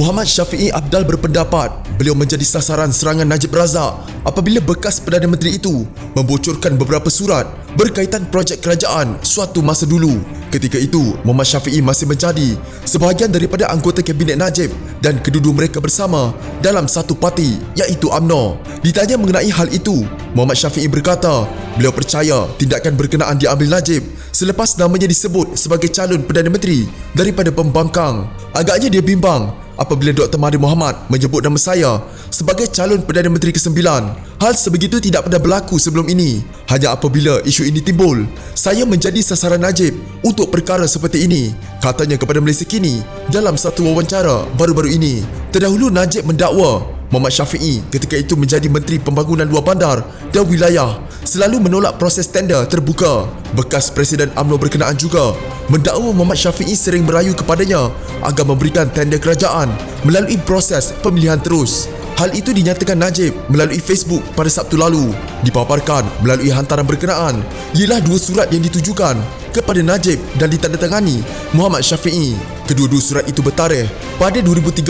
Muhammad Syafiee Apdal berpendapat beliau menjadi sasaran serangan Najib Razak apabila bekas Perdana Menteri itu membocorkan beberapa surat berkaitan projek kerajaan suatu masa dulu. Ketika itu, Muhammad Syafiee masih menjadi sebahagian daripada anggota Kabinet Najib dan kedua-dua mereka bersama dalam satu parti iaitu UMNO. Ditanya mengenai hal itu, Muhammad Syafiee berkata beliau percaya tindakan berkenaan diambil Najib selepas namanya disebut sebagai calon Perdana Menteri daripada pembangkang. Agaknya dia bimbang apabila Dr. Mahathir Mohamad menyebut nama saya sebagai calon Perdana Menteri ke-9. Hal sebegitu tidak pernah berlaku sebelum ini. Hanya apabila isu ini timbul, saya menjadi sasaran Najib untuk perkara seperti ini, katanya kepada Malaysia Kini dalam satu wawancara baru-baru ini. Terdahulu Najib mendakwa Muhammad Syafiee ketika itu menjadi Menteri Pembangunan Luar Bandar dan Wilayah selalu menolak proses tender terbuka. Bekas Presiden UMNO berkenaan juga mendakwa Muhammad Syafiee sering merayu kepadanya agar memberikan tender kerajaan melalui proses pemilihan terus. Hal itu dinyatakan Najib melalui Facebook pada Sabtu lalu. Dipaparkan melalui hantaran berkenaan ialah dua surat yang ditujukan kepada Najib dan ditandatangani Muhammad Syafiee. Kedua-dua surat itu bertarikh pada 2013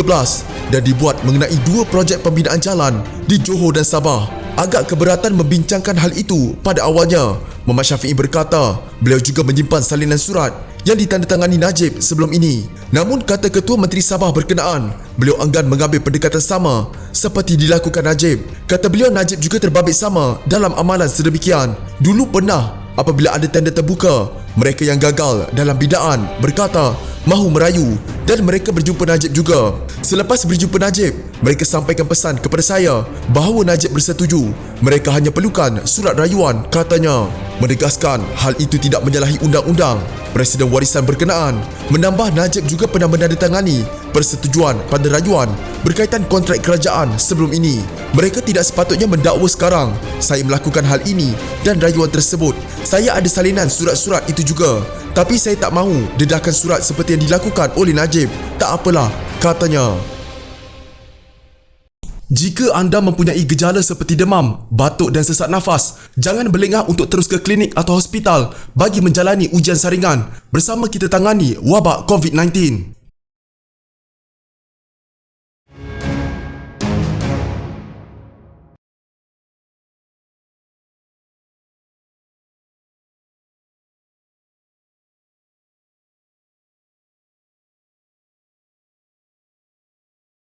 dan dibuat mengenai dua projek pembinaan jalan di Johor dan Sabah. Agak keberatan membincangkan hal itu pada awalnya. Muhammad Syafiee berkata beliau juga menyimpan salinan surat yang ditandatangani Najib sebelum ini. Namun kata Ketua Menteri Sabah berkenaan, beliau enggan mengambil pendekatan sama seperti dilakukan Najib. Kata beliau Najib juga terbabit sama dalam amalan sedemikian. Dulu pernah apabila ada tender terbuka, mereka yang gagal dalam bidaan berkata mahu merayu dan mereka berjumpa Najib juga. Selepas berjumpa Najib, mereka sampaikan pesan kepada saya bahawa Najib bersetuju. Mereka hanya perlukan surat rayuan, katanya. Menegaskan hal itu tidak menyalahi undang-undang. Presiden warisan berkenaan menambah Najib juga pernah menandatangani persetujuan pada rayuan berkaitan kontrak kerajaan sebelum ini. Mereka tidak sepatutnya mendakwa sekarang saya melakukan hal ini dan rayuan tersebut. Saya ada salinan surat-surat itu juga, tapi saya tak mahu dedahkan surat seperti yang dilakukan oleh Najib. Tak apalah, katanya. Jika anda mempunyai gejala seperti demam, batuk dan sesak nafas, jangan berlengah untuk terus ke klinik atau hospital bagi menjalani ujian saringan. Bersama kita tangani wabak COVID-19.